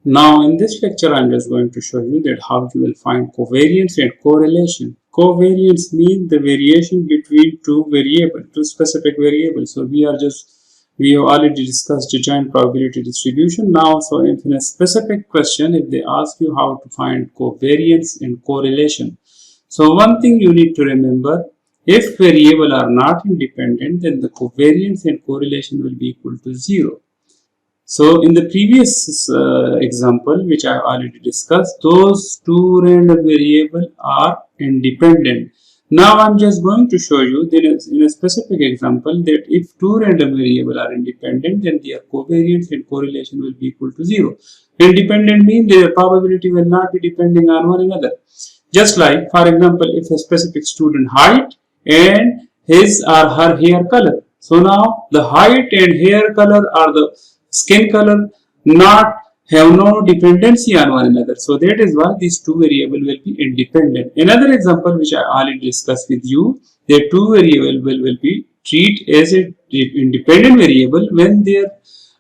Now in this lecture I am just going to show you that how you will find covariance and correlation. Covariance means the variation between two specific variables. So we have already discussed the joint probability distribution. Now, so if in a specific question, if they ask you how to find covariance and correlation, so one thing you need to remember, if variables are not independent, then the covariance and correlation will be equal to 0. So in the previous example, which I already discussed, those two random variables are independent. Now I'm just going to show you that in a specific example that if two random variables are independent, then their covariance and correlation will be equal to 0. Independent means their probability will not be depending on one another. Just like, for example, if a specific student height and his or her hair color. So now the height and hair color are the skin color have no dependency on one another. So that is why these two variables will be independent. Another example which I already discussed with you, the two variables will be treated as an independent variable when their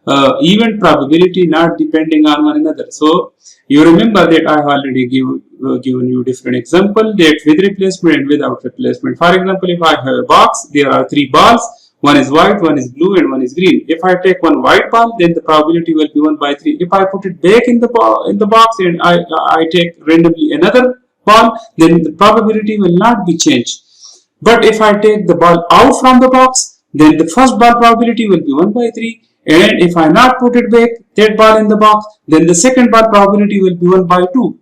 event probability not depending on one another. So you remember that I have already given you different example that with replacement and without replacement. For example, if I have a box, there are three balls. One is white, one is blue, and one is green. If I take one white ball, then the probability will be 1 by 3. If I put it back in the box and I take randomly another ball, then the probability will not be changed. But if I take the ball out from the box, then the first ball probability will be 1 by 3. And if I not put it back, that ball in the box, then the second ball probability will be 1 by 2.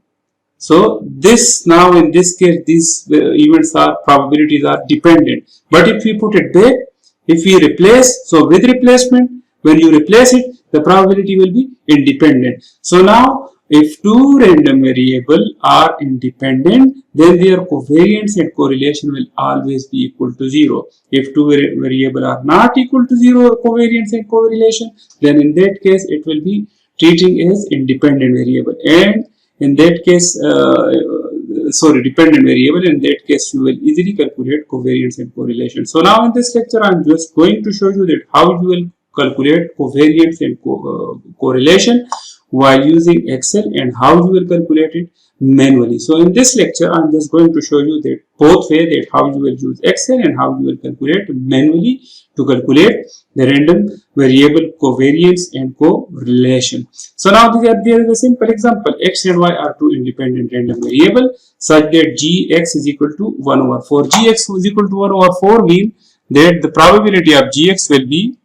So this now in this case, these probabilities are dependent. But if we put it back, if we replace, so with replacement, when you replace it, the probability will be independent. So now, if two random variables are independent, then their covariance and correlation will always be equal to 0. If two variables are not equal to 0 covariance and correlation, then in that case, it will be treating as independent variable. And in that case, dependent variable, in that case you will easily calculate covariance and correlation. So now in this lecture I am just going to show you that how you will calculate covariance and correlation while using Excel and how you will calculate it manually. So in this lecture I am just going to show you that both way that how you will use Excel and how you will calculate manually to calculate the random variable covariance and correlation. So now there is a simple example. X and Y are two independent random variables such that gx is equal to 1 over 4. Gx is equal to 1 over 4 means that the probability of gx will be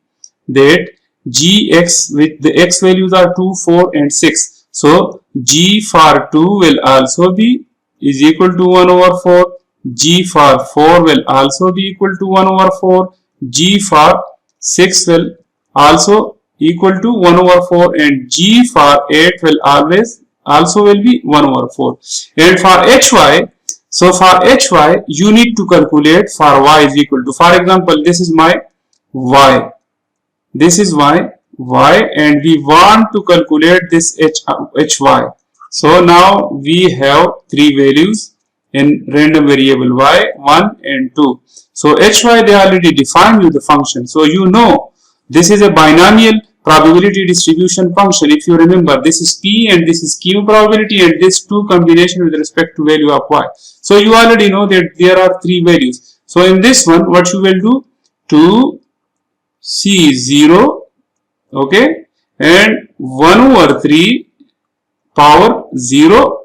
that gx with the x values are 2, 4 and 6. So g for 2 will also be is equal to 1 over 4. G for 4 will also be equal to 1 over 4. G for 6 will also equal to 1 over 4 and G for 8 will also will be 1 over 4. And for HY, so for HY you need to calculate for Y is equal to, for example, this is my Y. This is my Y and we want to calculate this HY. So now we have three values in random variable Y, 1 and 2. So HY they already defined you the function. So you know this is a binomial probability distribution function. If you remember, this is P and this is Q probability and this two combination with respect to value of Y. So you already know that there are three values. So in this one, what you will do? 2 C0, okay, and 1 over 3 power 0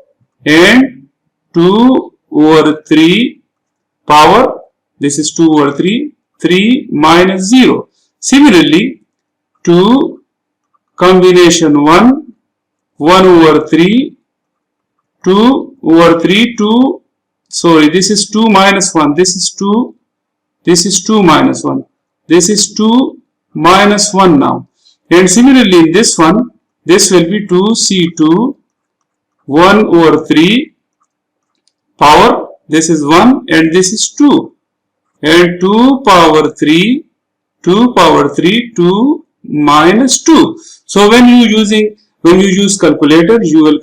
and 2 over 3 power, this is 2 over 3, 3 minus 0. Similarly, 2 combination 1, 1 over 3, 2 over 3, 2, sorry, this is 2 minus 1, this is 2, this is 2 minus 1, this is 2 minus 1 now. And similarly in this one, this will be 2C2, 1 over 3 power, this is 1 and this is 2. And 2 power 3, 2 minus 2. So when you use calculator, you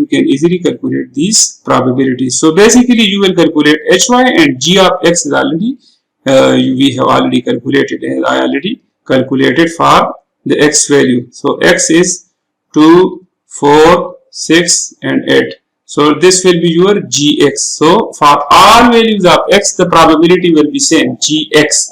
can easily calculate these probabilities. So basically you will calculate HY and G of X is already, we have already calculated, and I already calculated for the X value. So X is 2, 4, 6 and 8. So this will be your Gx. So for all values of x, the probability will be same, Gx.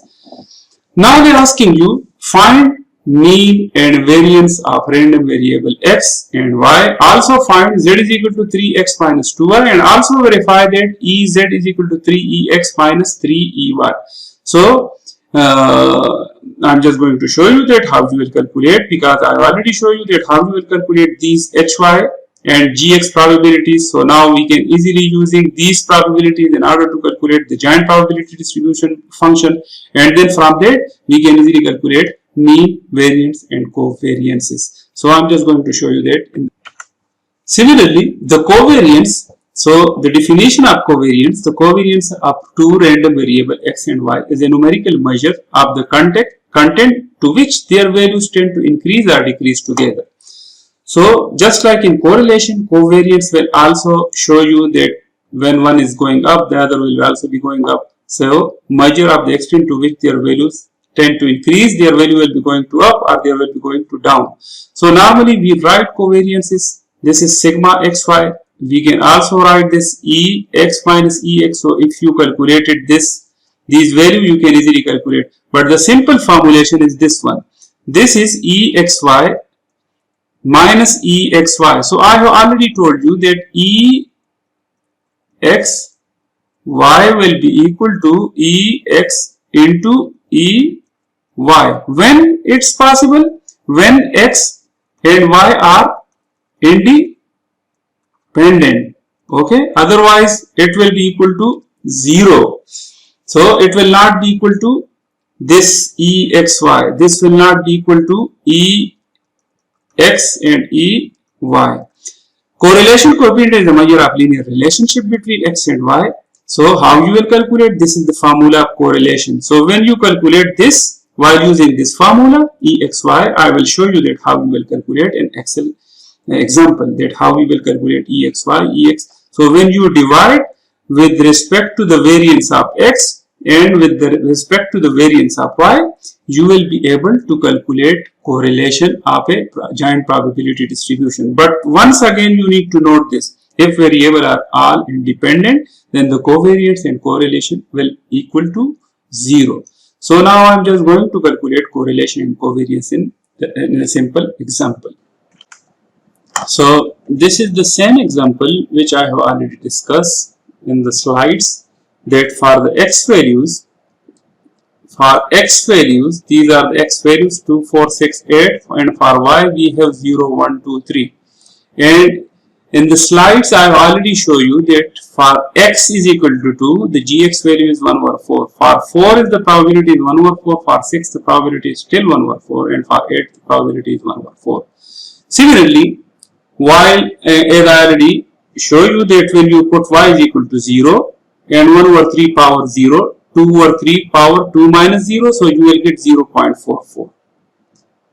Now they are asking you, find mean and variance of random variable x and y. Also find z is equal to 3x minus 2y, and also verify that ez is equal to 3ex minus 3ey. So I'm just going to show you that how you will calculate, because I already show you that how you will calculate these hy and gx probabilities. So now we can easily using these probabilities in order to calculate the giant probability distribution function, and then from that we can easily calculate mean, variance and covariances. So I'm just going to show you that. Similarly, the covariance. So the definition of covariance: the covariance of two random variable x and y is a numerical measure of the content to which their values tend to increase or decrease together. So just like in correlation, covariance will also show you that when one is going up, the other will also be going up. So measure of the extent to which their values tend to increase, their value will be going to up or they will be going to down. So normally we write covariances. This is sigma xy. We can also write this ex minus ex. So if you calculated these values, you can easily calculate. But the simple formulation is this one. This is exy minus exy. So I have already told you that exy will be equal to ex into ey. When it's possible, when x and y are independent. Okay, otherwise it will be equal to 0. So it will not be equal to this exy. This will not be equal to ex and ey. Correlation coefficient is a measure of linear relationship between x and y. So how you will calculate? This is the formula of correlation. So when you calculate this while using this formula exy, I will show you that how we will calculate an Excel example, that how we will calculate exy, ex. So when you divide with respect to the variance of x and with the respect to the variance of y, you will be able to calculate correlation of a giant probability distribution. But once again you need to note this: if variables are all independent, then the covariance and correlation will equal to 0. So now I'm just going to calculate correlation and covariance in a simple example. So this is the same example which I have already discussed in the slides, that for the x values, these are the x values 2, 4, 6, 8, and for y we have 0, 1, 2, 3. And in the slides I have already shown you that for x is equal to 2, the gx value is 1 over 4. For 4 is the probability is 1 over 4, for 6 the probability is still 1 over 4, and for 8 the probability is 1 over 4. Similarly, while as I already show you that when you put y is equal to 0 and 1 over 3 power 0, 2 over 3 power 2 minus 0, so you will get 0.44.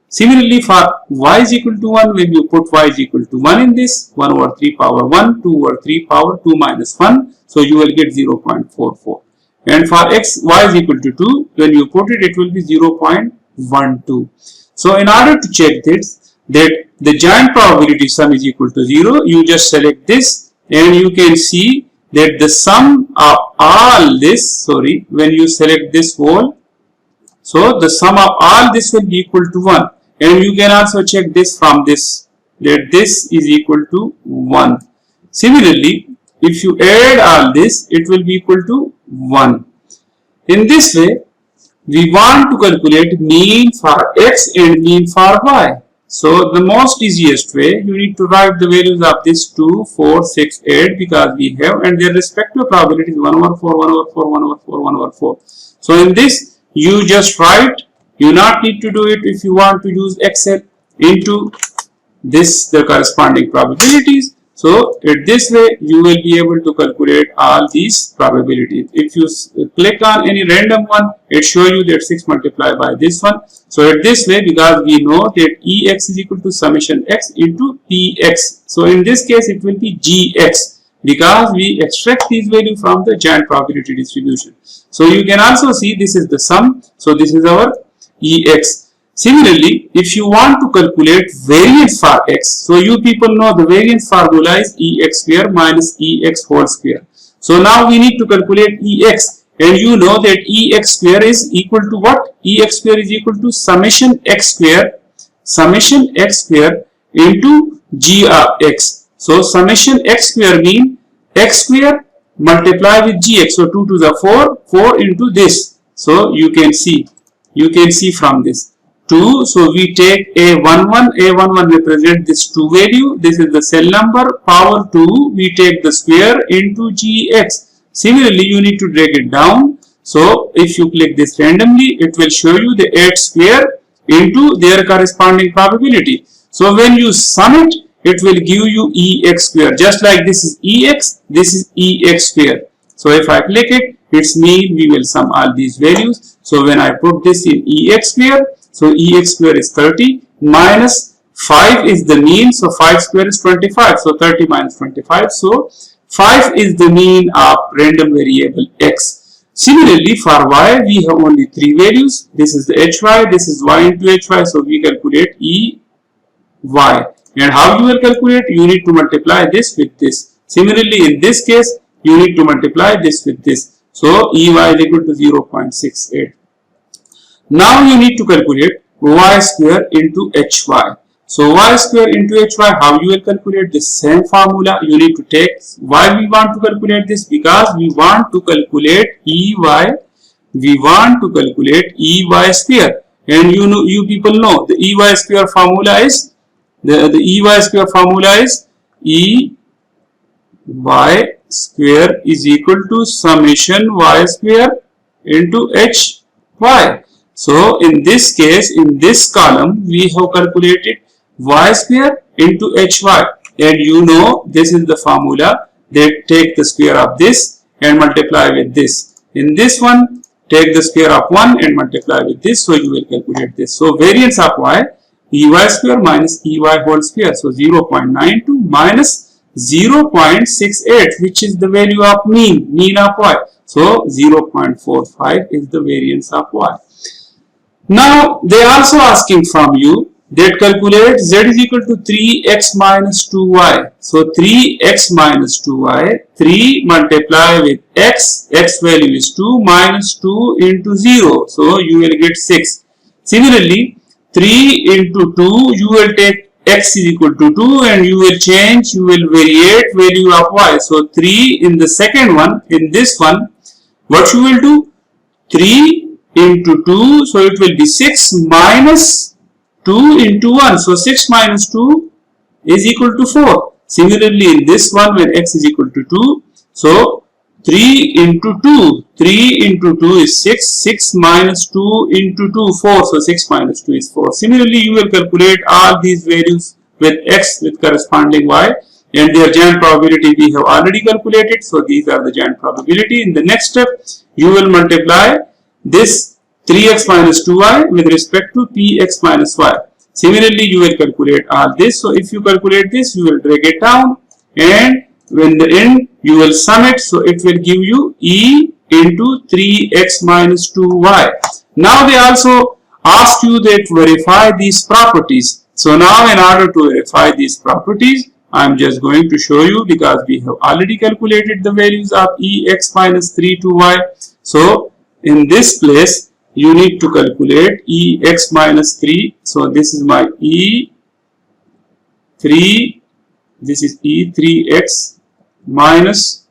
Similarly, for y is equal to 1, when you put y is equal to 1 in this, 1 over 3 power 1, 2 over 3 power 2 minus 1, so you will get 0.44. And for y is equal to 2, when you put it, it will be 0.12. So in order to check this, that the giant probability sum is equal to 0, you just select this and you can see that the sum of all this, when you select this whole, so the sum of all this will be equal to 1. And you can also check this from this, that this is equal to 1. Similarly, if you add all this, it will be equal to 1. In this way, we want to calculate mean for x and mean for y. So the most easiest way, you need to write the values of this 2, 4, 6, 8, because we have, and their respective probabilities 1 over 4, 1 over 4, 1 over 4, 1 over 4. So in this, you just write. You not need to do it if you want to use Excel into this, the corresponding probabilities. So in this way, you will be able to calculate all these probabilities. If you click on any random one, it shows you that 6 multiplied by this one. So in this way, because we know that Ex is equal to summation x into Px. So in this case, it will be Gx, because we extract these values from the giant probability distribution. So you can also see this is the sum. So this is our Ex. Similarly, if you want to calculate variance for x, so you people know the variance formula is ex square minus ex whole square. So now we need to calculate ex, and you know that ex square is equal to what? Ex square is equal to summation x square into g of x. So summation x square means x square multiply with gx. So 2 to the 4 into this. So you can see from this 2. So we take a11 represent this 2 value. This is the cell number, power 2. We take the square into gx. Similarly, you need to drag it down. So if you click this randomly, it will show you the 8 square into their corresponding probability. So when you sum it, it will give you ex square. Just like this is ex, this is ex square. So if I click it, it's mean we will sum all these values. So when I put this in ex square, so ex square is 30 minus 5 is the mean. So 5 square is 25. So 30 minus 25. So 5 is the mean of random variable x. Similarly, for y, we have only 3 values. This is the hy, this is y into hy. So we calculate ey. And how you will calculate? You need to multiply this with this. Similarly, in this case, you need to multiply this with this. So ey is equal to 0.68. Now you need to calculate y square into hy. So y square into hy, how you will calculate? The same formula you need to take. Why we want to calculate this? Because we want to calculate ey. We want to calculate ey square. And you people know the ey square formula is the ey square formula is ey square is equal to summation y square into hy. So in this case, in this column, we have calculated y square into hy, and you know this is the formula. They take the square of this and multiply with this. In this one, take the square of 1 and multiply with this, so you will calculate this. So variance of y, ey square minus ey whole square. So 0.92 minus 0.68, which is the value of mean of y. So 0.45 is the variance of y. Now they are also asking from you that calculate z is equal to 3x minus 2y. So 3x minus 2y, 3 multiply with x value is 2 minus 2 into 0. So you will get 6. Similarly, 3 into 2, you will take x is equal to 2 and you will change, you will variate value of y. So 3 in the second one, in this one, what you will do? 3 into 2, so it will be 6 minus 2 into 1. So 6 minus 2 is equal to 4. Similarly, in this one, when x is equal to 2, so 3 into 2, 3 into 2 is 6, 6 minus 2 into 2, 4. So 6 minus 2 is 4. Similarly, you will calculate all these values with x with corresponding y, and their giant probability we have already calculated. So these are the giant probability. In the next step, you will multiply this 3x minus 2y with respect to px minus y. Similarly, you will calculate all this. So if you calculate this, you will drag it down, and when the end, you will sum it. So it will give you e into 3x minus 2y. Now they also ask you that verify these properties. So now in order to verify these properties, I am just going to show you, because we have already calculated the values of ex minus 3y. So in this place, you need to calculate ex minus 3. So this is my e3, this is e3x minus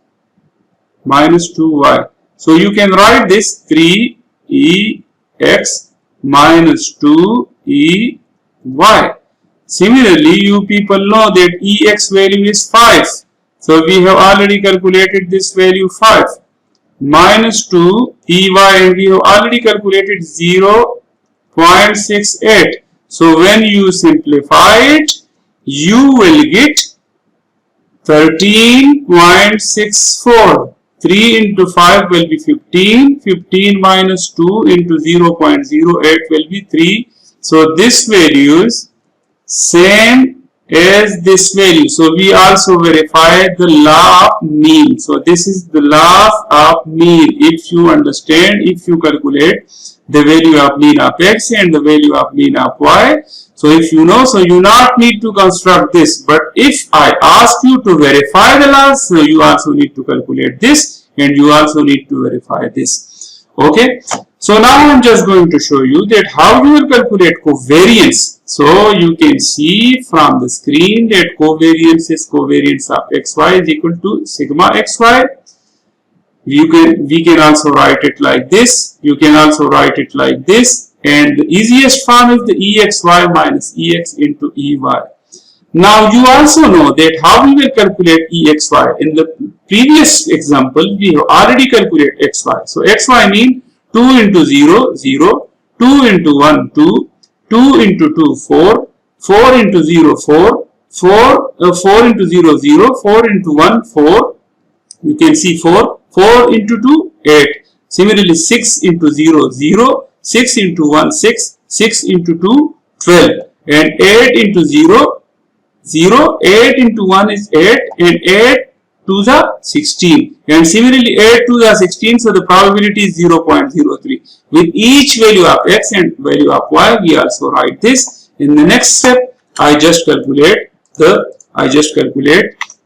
2y. So you can write this 3ex minus 2ey. Similarly, you people know that ex value is 5. So we have already calculated this value 5. Minus 2 ey, and we have already calculated 0.68. So when you simplify it, you will get 13.64. 3 into 5 will be 15. 15 minus 2 into 0.08 will be 3. So this value is same as this value. So we also verify the law of mean. So this is the law of mean. If you understand, if you calculate the value of mean of x and the value of mean of y. So if you know, so you not need to construct this. But if I ask you to verify the loss, so you also need to calculate this and you also need to verify this. Okay. So now I'm just going to show you that how you will calculate covariance. So you can see from the screen that covariance is covariance of xy is equal to sigma xy. We can also write it like this. You can also write it like this. And the easiest form is the EXY minus EX into EY. Now you also know that how we will calculate EXY. In the previous example, we have already calculated XY. So XY means 2 into 0, 0, 2 into 1, 2, 2 into 2, 4, 4 into 0, 4, 4 into 0, 0, 4 into 1, 4. You can see 4, 4 into 2, 8. Similarly, 6 into 0, 0, 6 into 1, 6, 6 into 2, 12. And 8 into 0, 0, 8 into 1 is 8 and 8 to the 16. And similarly 8 to the 16, so the probability is 0.03. With each value of x and value of y, we also write this. In the next step, I just calculate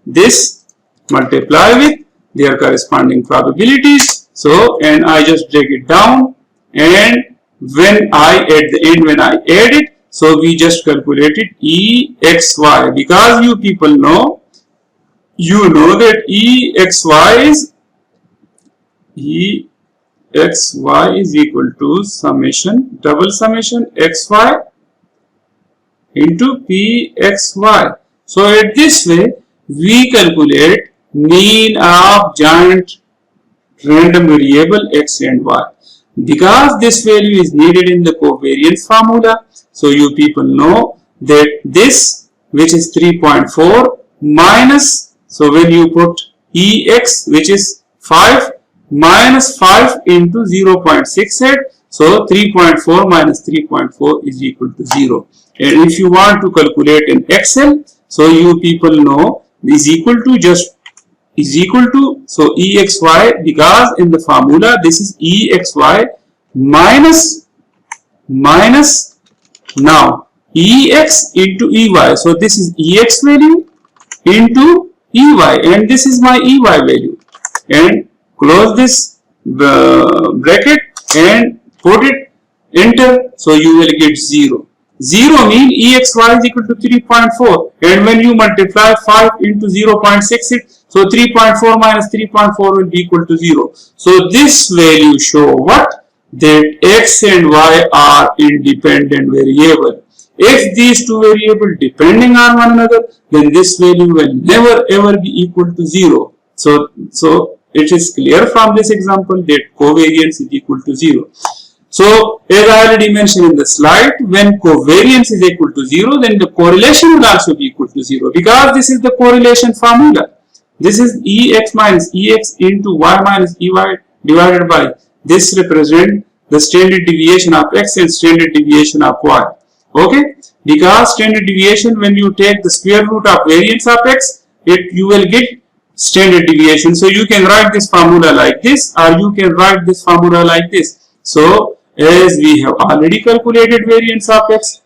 this, multiply with their corresponding probabilities. So, and I just drag it down, and when I add it, so we just calculated EXY, because you people know, that EXY is equal to summation, double summation XY into PXY. So at this way, we calculate mean of giant random variable x and y. Because this value is needed in the covariance formula, so you people know that this, which is 3.4 minus, so when you put EX, which is 5, minus 5 into 0.68, so 3.4 minus 3.4 is equal to 0. And if you want to calculate in Excel, so you people know is equal to, so EXY, because in the formula this is EXY minus now EX into EY. So this is EX value into EY, and this is my EY value. And close this bracket and put it, enter, so you will get 0. 0 means EXY is equal to 3.4, and when you multiply 5 into 0.68, so 3.4 minus 3.4 will be equal to 0. So this value show what? That x and y are independent variable. If these two variables depending on one another, then this value will never ever be equal to 0. So it is clear from this example that covariance is equal to 0. So as I already mentioned in the slide, when covariance is equal to 0, then the correlation will also be equal to 0, because this is the correlation formula. This is EX minus EX into Y minus EY divided by, this represent the standard deviation of X and standard deviation of Y. Okay, because standard deviation, when you take the square root of variance of X, you will get standard deviation. So you can write this formula like this, or you can write this formula like this. So as we have already calculated variance of x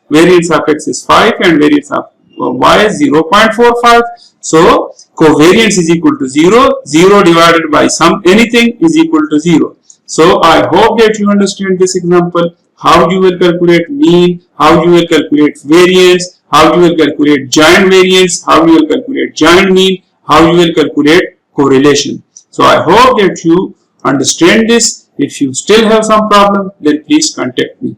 is 5 and variance of y is 0.45. So covariance is equal to 0. 0 divided by anything is equal to 0. So I hope that you understand this example, how you will calculate mean, how you will calculate variance, how you will calculate giant variance, how you will calculate giant mean, how you will calculate correlation. So I hope that you understand this. If you still have some problem, then please contact me.